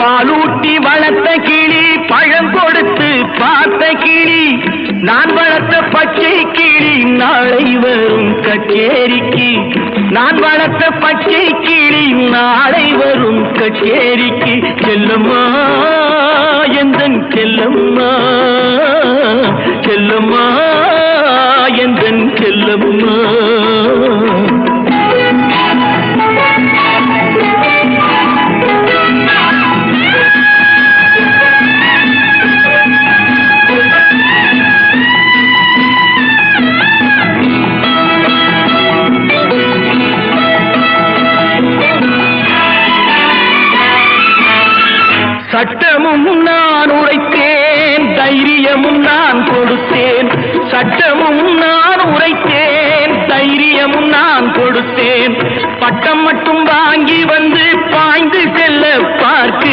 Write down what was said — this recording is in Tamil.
பாலூட்டி வளர்த்த கிளி பழம் கொடுத்து பார்த்த கிளி நான் வளர்த்த பச்சை கிளி நாளை வரும் கச்சேரிக்கு நான் வளர்த்த பச்சை கிளி நாளை வரும் கச்சேரிக்கு செல்லம்மா எந்தன் செல்லம்மா செல்லம்மா எந்தன் செல்லம்மா சட்டமும் நான் உரைத்தேன் தைரியமும் நான் கொடுத்தேன் சட்டமும் நான் உரைத்தேன் தைரியமும் நான் கொடுத்தேன் பட்டம் மட்டும் வாங்கி வந்து பாய்ந்து செல்ல பார்க்க